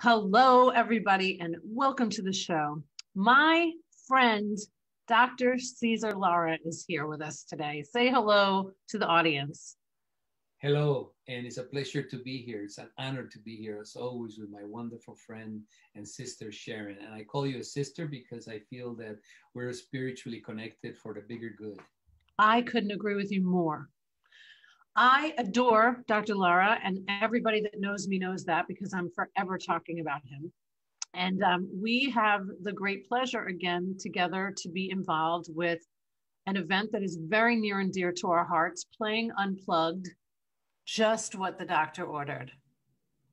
Hello, everybody, and welcome to the show. My friend, Dr. Cesar Lara, is here with us today. Say hello to the audience. Hello, and it's a pleasure to be here. It's an honor to be here, as always, with my wonderful friend and sister, Sharon. And I call you a sister because I feel that we're spiritually connected for the bigger good. I couldn't agree with you more. I adore Dr. Lara, and everybody that knows me knows that because I'm forever talking about him. And we have the great pleasure again together to be involved with an event that is very near and dear to our hearts, playing Unplugged, just what the doctor ordered.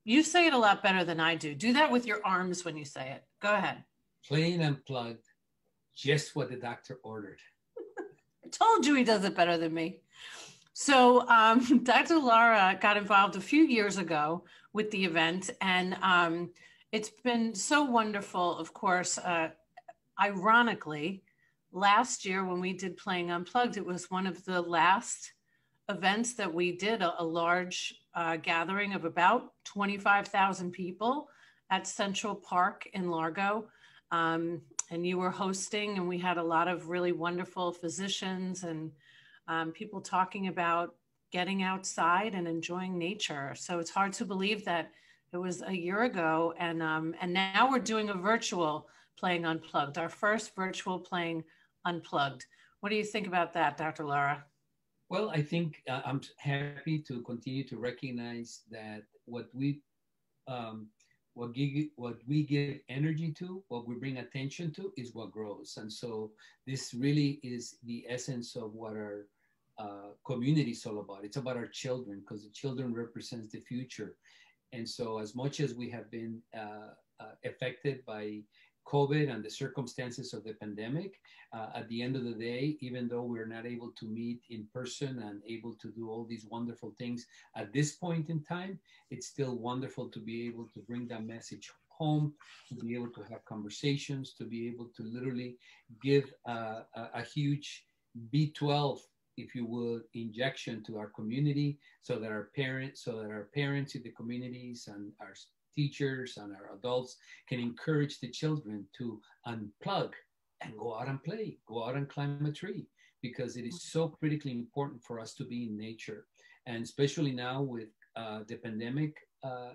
You say it a lot better than I do. Do that with your arms when you say it. Go ahead. Plain unplugged, just what the doctor ordered. I told you he does it better than me. So, Dr. Lara got involved a few years ago with the event, and it's been so wonderful. Of course, ironically, last year when we did Playing Unplugged, it was one of the last events that we did, a large gathering of about 25,000 people at Central Park in Largo. And you were hosting, and we had a lot of really wonderful physicians and people talking about getting outside and enjoying nature. So it's hard to believe that it was a year ago, and now we're doing a virtual Playing Unplugged, our first virtual Playing Unplugged. What do you think about that, Dr. Lara? Well, I think I'm happy to continue to recognize that um, what we give energy to, what we bring attention to, is what grows. And so this really is the essence of what our community is all about. It's about our children because the children represents the future. And so, as much as we have been affected by COVID and the circumstances of the pandemic, at the end of the day, even though we're not able to meet in person and able to do all these wonderful things at this point in time, it's still wonderful to be able to bring that message home, to be able to have conversations, to be able to literally give a huge B12, if you would, injection to our community, so that our parents in the communities and our teachers and our adults can encourage the children to unplug and go out and play, go out and climb a tree, because it is so critically important for us to be in nature. And especially now with the pandemic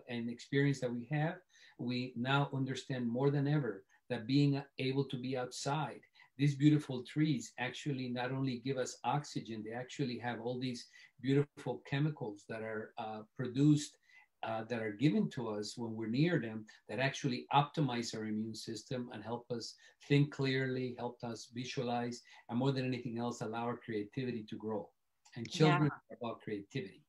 and experience that we have, we now understand more than ever that being able to be outside, these beautiful trees actually not only give us oxygen, they actually have all these beautiful chemicals that are produced, that are given to us when we're near them, that actually optimize our immune system and help us think clearly, help us visualize, and more than anything else, allow our creativity to grow. And Yeah. children are about creativity.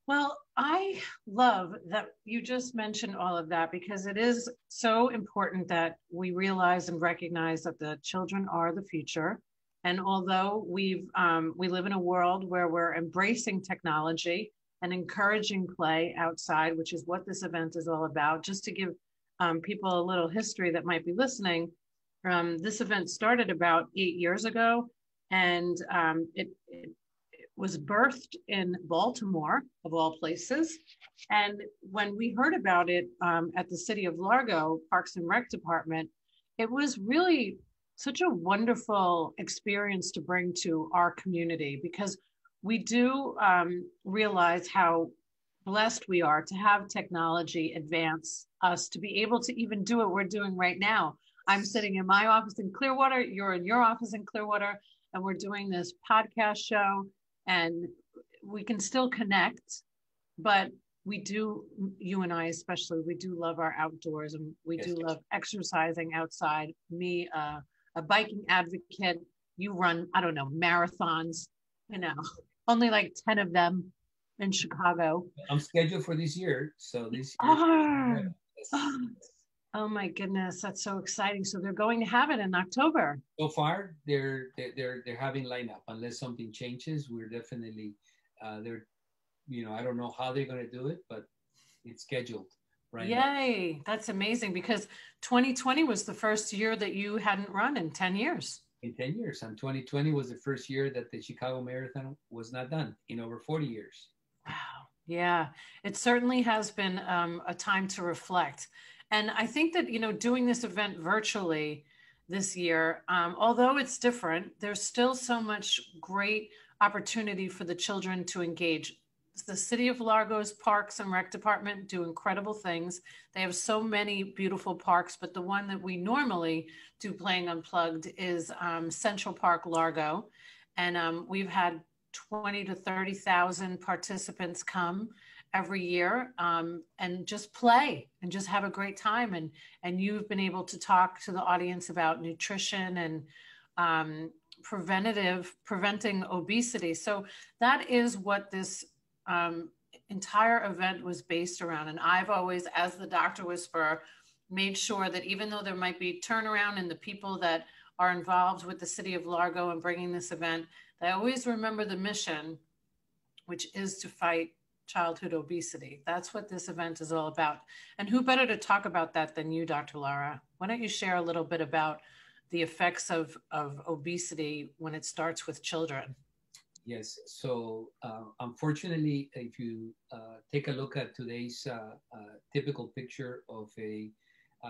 Well, I love that you just mentioned all of that because it is so important that we realize and recognize that the children are the future. And although we live in a world where we're embracing technology and encouraging play outside, which is what this event is all about, just to give people a little history that might be listening, this event started about 8 years ago, and it was birthed in Baltimore, of all places. And when we heard about it at the City of Largo Parks and Rec Department, it was really such a wonderful experience to bring to our community because we do realize how blessed we are to have technology advance us to be able to even do what we're doing right now. I'm sitting in my office in Clearwater, you're in your office in Clearwater, and we're doing this podcast show, and we can still connect, but we do, you and I especially, we do love our outdoors, and we do Yes. love exercising outside. Me, a biking advocate, you run, I don't know, marathons, you know, only like 10 of them in Chicago. I'm scheduled for this year, so this year. Oh, Yes. oh my goodness, that's so exciting. So they're going to have it in October. So far, they're having lineup. Unless something changes, we're definitely they're, I don't know how they're going to do it, but it's scheduled right now. Yay, that's amazing because 2020 was the first year that you hadn't run in 10 years. In 10 years. And 2020 was the first year that the Chicago Marathon was not done in over 40 years. Wow. Yeah, it certainly has been a time to reflect. And I think that, doing this event virtually this year, although it's different, there's still so much great opportunity for the children to engage. The City of Largo's Parks and Rec Department do incredible things. They have so many beautiful parks, but the one that we normally do playing unplugged is Central Park Largo. And we've had 20 to 30,000 participants come every year, and just play and just have a great time. And you've been able to talk to the audience about nutrition and preventing obesity. So that is what this entire event was based around. And I've always, as the Doctor Whisperer, made sure that even though there might be turnaround in the people that are involved with the City of Largo and bringing this event, I always remember the mission, which is to fight childhood obesity. That's what this event is all about. And who better to talk about that than you, Dr. Lara? Why don't you share a little bit about the effects of obesity when it starts with children? Yes. So, unfortunately, if you take a look at today's typical picture of a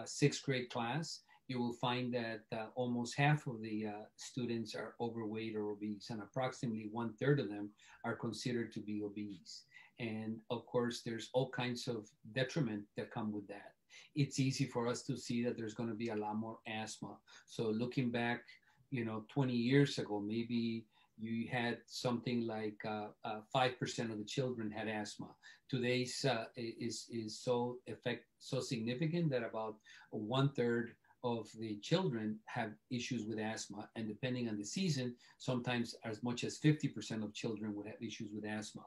sixth grade class, you will find that almost half of the students are overweight or obese, and approximately one third of them are considered to be obese. And of course, there's all kinds of detriment that come with that. It's easy for us to see that there's going to be a lot more asthma. So, looking back, 20 years ago, maybe you had something like 5% of the children had asthma. Today's is so significant that about one third of the children have issues with asthma, and depending on the season, sometimes as much as 50% of children would have issues with asthma.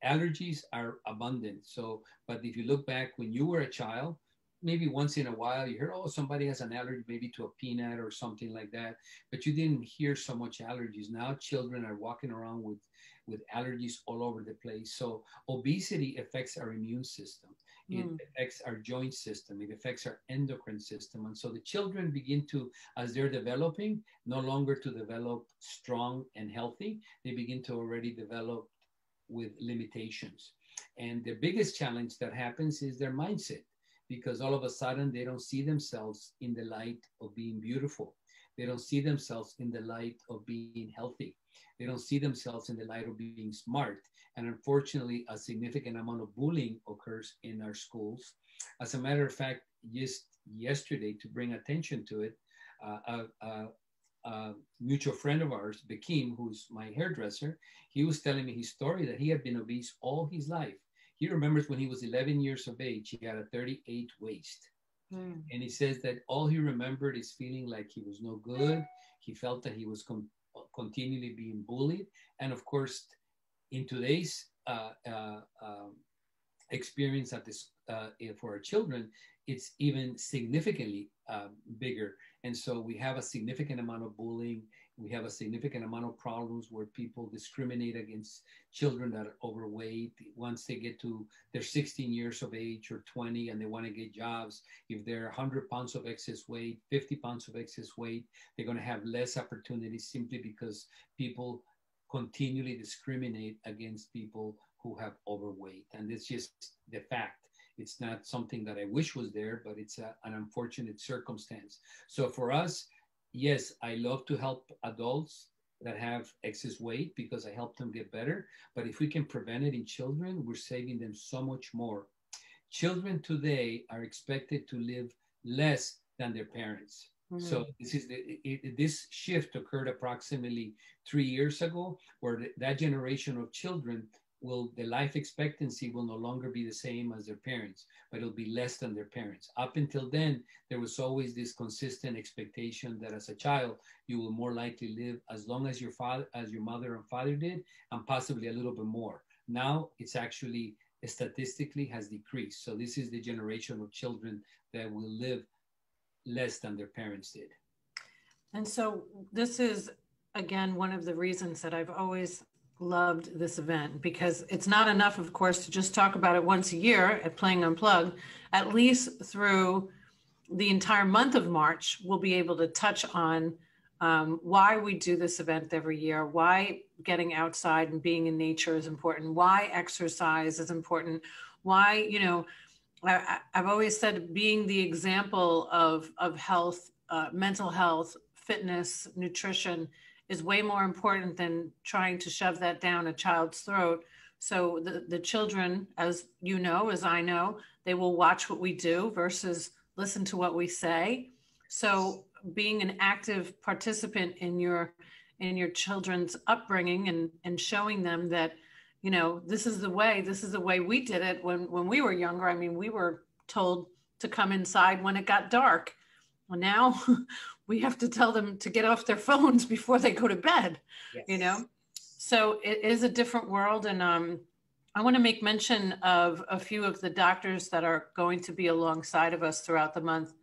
Allergies are abundant. So, but if you look back when you were a child, maybe once in a while you heard, oh, somebody has an allergy maybe to a peanut or something like that, but you didn't hear so much allergies. Now children are walking around with allergies all over the place. So obesity affects our immune system. It affects our joint system. It affects our endocrine system. And so the children begin to, as they're developing, no longer to develop strong and healthy, they begin to already develop with limitations. And the biggest challenge that happens is their mindset, because all of a sudden they don't see themselves in the light of being beautiful. They don't see themselves in the light of being healthy. They don't see themselves in the light of being smart. And unfortunately, a significant amount of bullying occurs in our schools. As a matter of fact, just yesterday, to bring attention to it, a mutual friend of ours, Bekim, who's my hairdresser, he was telling me his story that he had been obese all his life. He remembers when he was 11 years of age, he had a 38 waist. And he says that all he remembered is feeling like he was no good. He felt that he was continually being bullied. And of course, in today's experience at this for our children, it's even significantly bigger. And so we have a significant amount of bullying. We have a significant amount of problems where people discriminate against children that are overweight. Once they get to their 16 years of age or 20 and they want to get jobs, if they're 100 pounds of excess weight, 50 pounds of excess weight, they're going to have less opportunities simply because people continually discriminate against people who have overweight. And it's just the fact. It's not something that I wish was there, but it's an unfortunate circumstance. So for us, yes, I love to help adults that have excess weight because I help them get better. But if we can prevent it in children, we're saving them so much more. Children today are expected to live less than their parents. So this shift occurred approximately 3 years ago, where that generation of children the life expectancy will no longer be the same as their parents, but it'll be less than their parents. Up until then, there was always this consistent expectation that as a child, you will more likely live as long as your mother and father did, and possibly a little bit more. Now it's actually statistically has decreased. So this is the generation of children that will live less than their parents did. And so this is, again, one of the reasons that I've always loved this event, because it's not enough, of course, to just talk about it once a year at Playing Unplugged. At least through the entire month of March, we'll be able to touch on why we do this event every year, why getting outside and being in nature is important, why exercise is important, why, you know, I've always said being the example of health, mental health, fitness, nutrition is way more important than trying to shove that down a child's throat. So the children, as you know, as I know, they will watch what we do versus listen to what we say. So being an active participant in your children's upbringing and showing them that, you know, this is the way we did it when we were younger. I mean, we were told to come inside when it got dark. Well, now we have to tell them to get off their phones before they go to bed. Yes. You know, so it is a different world. And I want to make mention of a few of the doctors that are going to be alongside of us throughout the month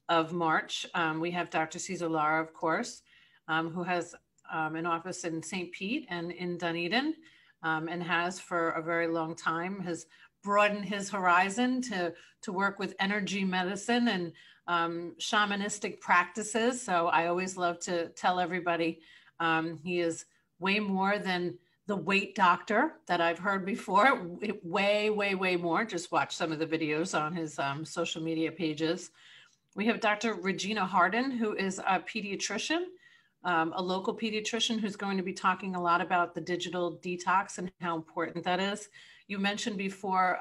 of March. We have Dr. Cesar Lara, of course, who has an office in St. Pete and in Dunedin, and has for a very long time, has broadened his horizon to work with energy medicine and shamanistic practices. So I always love to tell everybody he is way more than the weight doctor that I've heard before, way, way, way more. Just watch some of the videos on his social media pages. We have Dr. Regina Hardin, who is a pediatrician, a local pediatrician who's going to be talking a lot about the digital detox and how important that is. You mentioned before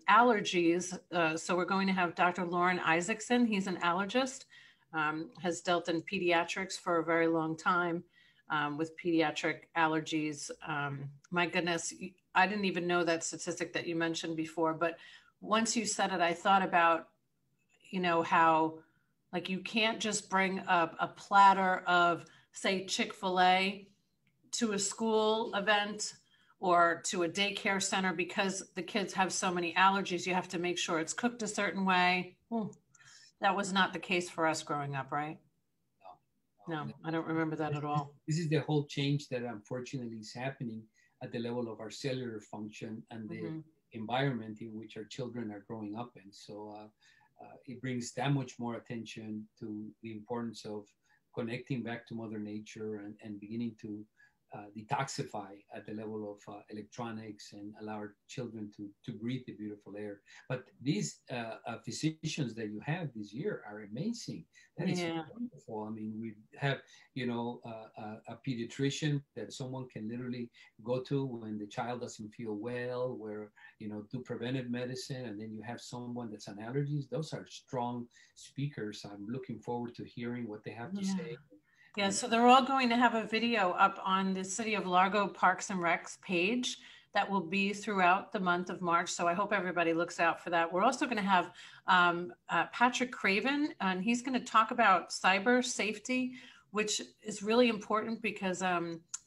allergies. So we're going to have Dr. Lauren Isaacson. He's an allergist, has dealt in pediatrics for a very long time with pediatric allergies. My goodness, I didn't even know that statistic that you mentioned before, but once you said it, I thought about, you know, how like you can't just bring up a platter of, say, Chick-fil-A to a school event or to a daycare center because the kids have so many allergies. You have to make sure it's cooked a certain way. That was not the case for us growing up, right? No, I don't remember that at all. This is the whole change that unfortunately is happening at the level of our cellular function and the environment in which our children are growing up in. So it brings that much more attention to the importance of connecting back to Mother Nature and beginning to detoxify at the level of electronics and allow our children to breathe the beautiful air. But these physicians that you have this year are amazing. That is wonderful. I mean, we have, you know, a pediatrician that someone can literally go to when the child doesn't feel well, where, you know, do preventive medicine. And then you have someone that's on allergies. Those are strong speakers. I'm looking forward to hearing what they have to say. Yeah, so they're all going to have a video up on the City of Largo Parks and Recs page that will be throughout the month of March. So I hope everybody looks out for that. We're also going to have Patrick Craven, and he's going to talk about cyber safety, which is really important because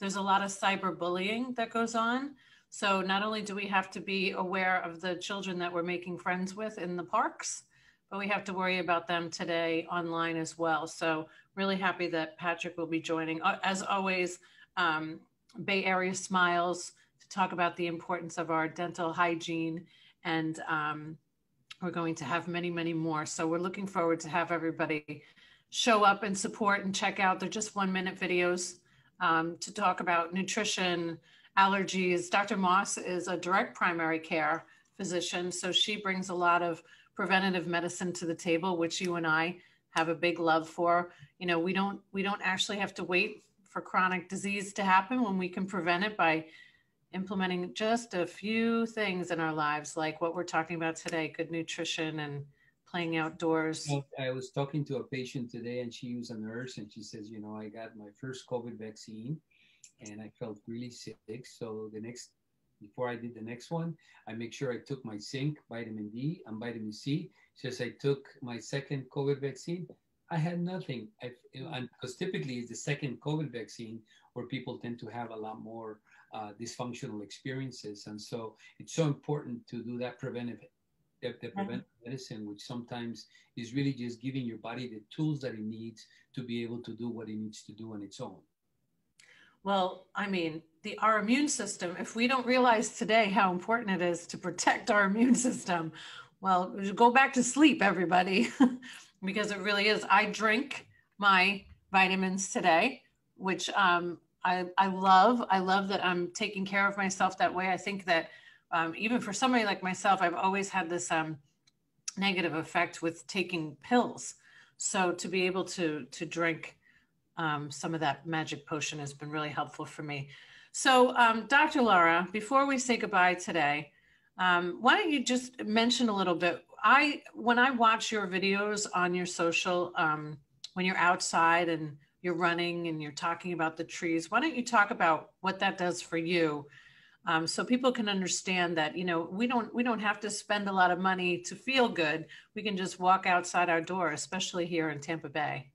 there's a lot of cyberbullying that goes on. So not only do we have to be aware of the children that we're making friends with in the parks, but we have to worry about them today online as well. So really happy that Patrick will be joining. As always, Bay Area Smiles to talk about the importance of our dental hygiene. And we're going to have many, many more. So we're looking forward to have everybody show up and support and check out. They're just 1-minute videos to talk about nutrition, allergies. Dr. Moss is a direct primary care physician. So she brings a lot of preventative medicine to the table, which you and I have a big love for. You know, we don't actually have to wait for chronic disease to happen when we can prevent it by implementing just a few things in our lives, like what we're talking about today, good nutrition and playing outdoors. I was talking to a patient today and she was a nurse and she says, you know, I got my first COVID vaccine and I felt really sick. So before I did the next one, I make sure I took my zinc, vitamin D, and vitamin C. Since I took my second COVID vaccine, I had nothing. And because typically it's the second COVID vaccine where people tend to have a lot more dysfunctional experiences. And so it's so important to do that preventive medicine, which sometimes is really just giving your body the tools that it needs to be able to do what it needs to do on its own. Well, I mean, our immune system, if we don't realize today how important it is to protect our immune system, well, go back to sleep, everybody, because it really is. I drink my vitamins today, which I love. I love that I'm taking care of myself that way. I think that even for somebody like myself, I've always had this negative effect with taking pills. So to be able to drink some of that magic potion has been really helpful for me. So, Dr. Lara, before we say goodbye today, why don't you just mention a little bit? When I watch your videos on your social, when you're outside and you're running and you're talking about the trees, why don't you talk about what that does for you, so people can understand that we don't have to spend a lot of money to feel good. We can just walk outside our door, especially here in Tampa Bay.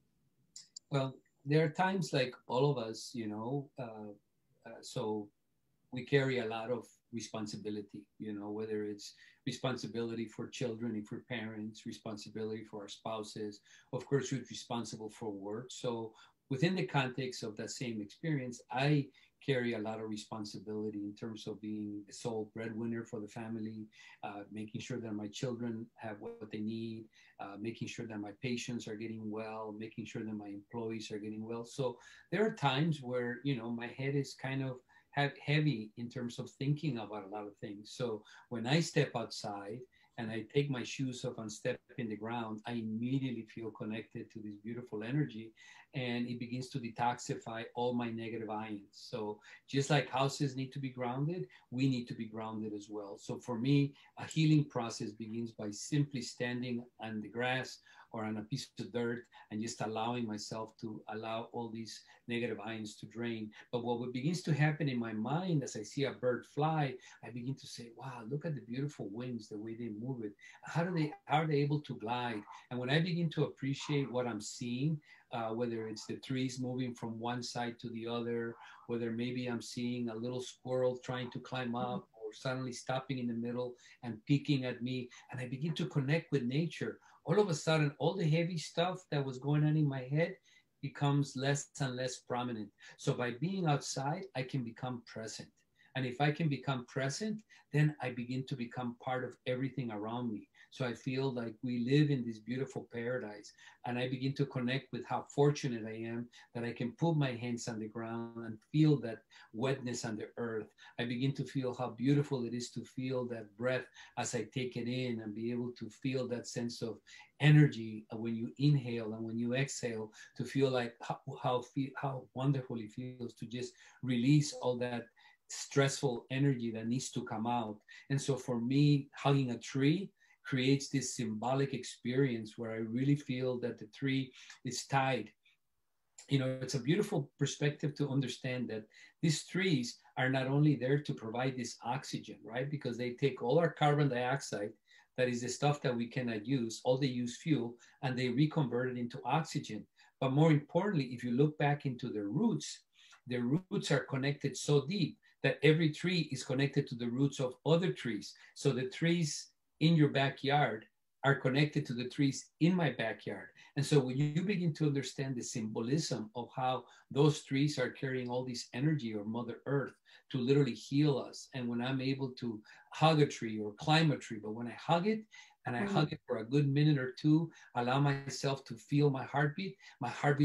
Well, there are times like all of us, so we carry a lot of responsibility, whether it's responsibility for children and for parents, responsibility for our spouses. Of course, we're responsible for work. So within the context of that same experience, I carry a lot of responsibility in terms of being the sole breadwinner for the family, making sure that my children have what they need, making sure that my patients are getting well, making sure that my employees are getting well. So there are times where, my head is kind of heavy in terms of thinking about a lot of things. So when I step outside and I take my shoes off and step in the ground, I immediately feel connected to this beautiful energy, and it begins to detoxify all my negative ions. So just like houses need to be grounded, we need to be grounded as well. So for me, a healing process begins by simply standing on the grass or on a piece of dirt and just allowing myself to allow all these negative ions to drain. But what begins to happen in my mind as I see a bird fly, I begin to say, wow, look at the beautiful wings, the way they move it. How are they able to glide? And when I begin to appreciate what I'm seeing, whether it's the trees moving from one side to the other, whether maybe I'm seeing a little squirrel trying to climb up or suddenly stopping in the middle and peeking at me, and I begin to connect with nature, all of a sudden, all the heavy stuff that was going on in my head becomes less and less prominent. So by being outside, I can become present. And if I can become present, then I begin to become part of everything around me. So I feel like we live in this beautiful paradise. And I begin to connect with how fortunate I am that I can put my hands on the ground and feel that wetness on the earth. I begin to feel how beautiful it is to feel that breath as I take it in and be able to feel that sense of energy when you inhale and when you exhale, to feel like how wonderful it feels to just release all that stressful energy that needs to come out. And so for me, hugging a tree creates this symbolic experience where I really feel that the tree is tied. It's a beautiful perspective to understand that these trees are not only there to provide this oxygen, right? Because they take all our carbon dioxide, that is the stuff that we cannot use, all the used fuel, and they reconvert it into oxygen. But more importantly, if you look back into the roots are connected so deep that every tree is connected to the roots of other trees. So the trees in your backyard are connected to the trees in my backyard. And so when you begin to understand the symbolism of how those trees are carrying all this energy or Mother Earth to literally heal us, and when I'm able to hug a tree or climb a tree, but when I hug it, and I hug it for a good minute or two, allow myself to feel my heartbeat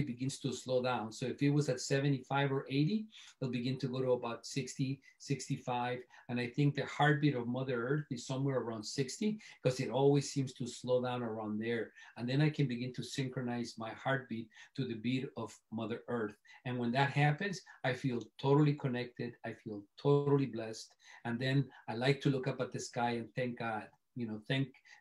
begins to slow down. So if it was at 75 or 80, it'll begin to go to about 60, 65. And I think the heartbeat of Mother Earth is somewhere around 60 because it always seems to slow down around there. And then I can begin to synchronize my heartbeat to the beat of Mother Earth. And when that happens, I feel totally connected. I feel totally blessed. And then I like to look up at the sky and thank God,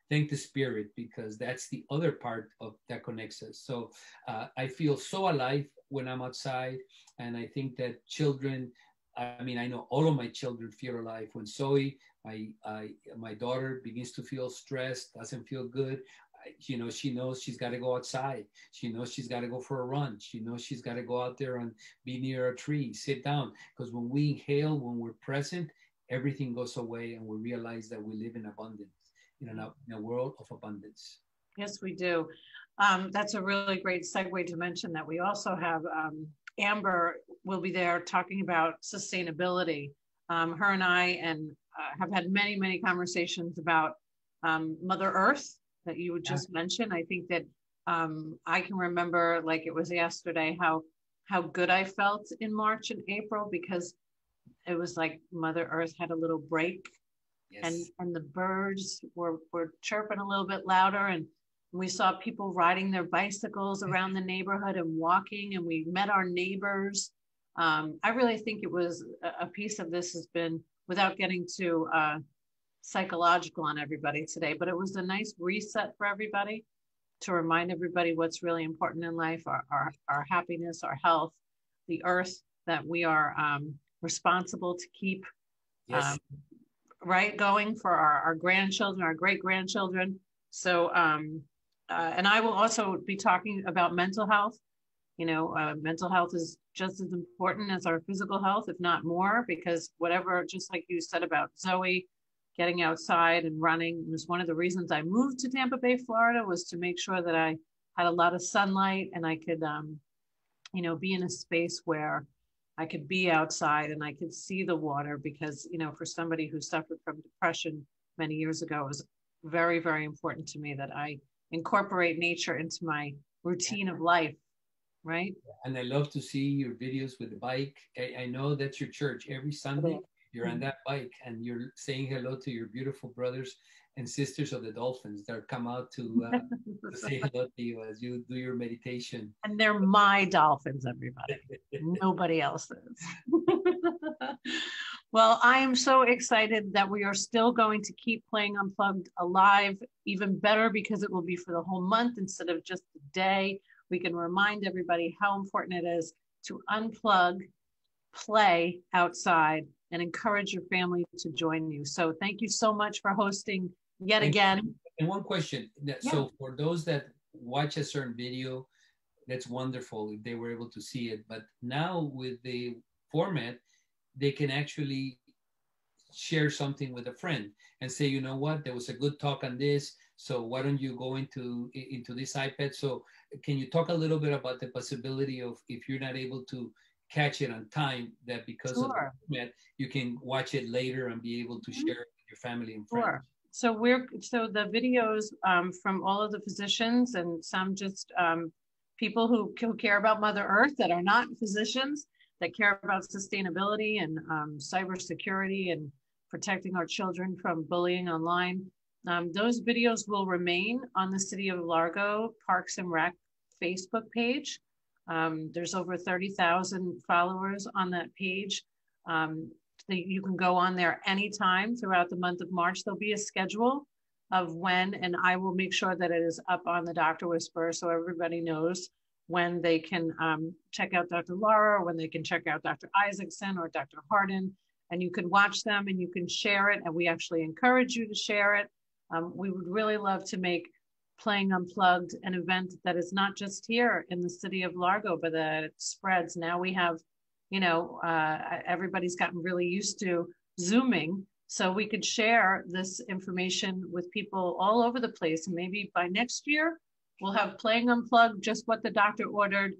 thank the spirit, because that's the other part of that connects us. So I feel so alive when I'm outside. And I think that children, I know all of my children feel alive. When Zoe, my daughter, begins to feel stressed, doesn't feel good, she knows she's got to go outside. She knows she's got to go for a run. She knows she's got to go out there and be near a tree, sit down. Because when we inhale, when we're present, everything goes away and we realize that we live in abundance, in a world of abundance. Yes, we do. That's a really great segue to mention that we also have Amber will be there talking about sustainability. Her and I have had many, many conversations about Mother Earth that you would just mention. I think that I can remember like it was yesterday how good I felt in March and April, because it was like Mother Earth had a little break. Yes. And the birds were chirping a little bit louder, and we saw people riding their bicycles around the neighborhood and walking, and we met our neighbors. I really think it was a piece of this has been, without getting too psychological on everybody today, but it was a nice reset for everybody to remind everybody what's really important in life, our happiness, our health, the earth that we are responsible to keep Yes. right going for our grandchildren, our great grandchildren. So, and I will also be talking about mental health. You know, mental health is just as important as our physical health, if not more, because whatever, just like you said about Zoe, getting outside and running was one of the reasons I moved to Tampa Bay, Florida, was to make sure that I had a lot of sunlight and I could, you know, be in a space where I could be outside and I could see the water, because, you know, for somebody who suffered from depression many years ago, it was very, very important to me that I incorporate nature into my routine of life, right? And I love to see your videos with the bike. I know that's your church. Every Sunday, you're on that bike and you're saying hello to your beautiful brothers and sisters of the dolphins that come out to say hello to you as you do your meditation. And they're my dolphins, everybody. Nobody else's. Well, I am so excited that we are still going to keep playing Unplugged alive, even better because it will be for the whole month instead of just a day. We can remind everybody how important it is to unplug, play outside, and encourage your family to join you. So thank you so much for hosting yet again. And one question. So for those that watch a certain video, that's wonderful if they were able to see it. But now with the format, they can actually share something with a friend and say, you know what, there was a good talk on this. So why don't you go into this iPad? So can you talk a little bit about the possibility of, if you're not able to catch it on time, that because of the format, you can watch it later and be able to share it with your family and friends? So the videos from all of the physicians and some just people who care about Mother Earth that are not physicians, that care about sustainability and cybersecurity and protecting our children from bullying online. Those videos will remain on the City of Largo Parks and Rec Facebook page. There's over 30,000 followers on that page. You can go on there anytime throughout the month of March. There'll be a schedule of when, and I will make sure that it is up on the Dr. Whisperer so everybody knows when they can check out Dr. Lara, when they can check out Dr. Isaacson or Dr. Hardin, and you can watch them and you can share it. And we actually encourage you to share it. We would really love to make Playing Unplugged an event that is not just here in the City of Largo, but that it spreads. Now we have, you know, everybody's gotten really used to Zooming, so we could share this information with people all over the place. And maybe by next year, we'll have Playing Unplugged, just what the doctor ordered,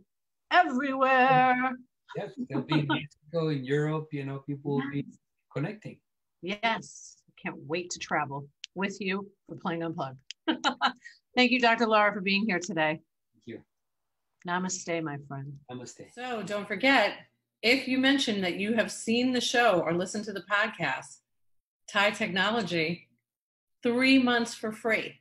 everywhere. Yes, they'll be in Mexico, in Europe, you know, people will be connecting. Yes, can't wait to travel with you for Playing Unplugged. Thank you, Dr. Lara, for being here today. Thank you. Namaste, my friend. Namaste. So don't forget, if you mention that you have seen the show or listened to the podcast, Thai Technology, 3 months for free.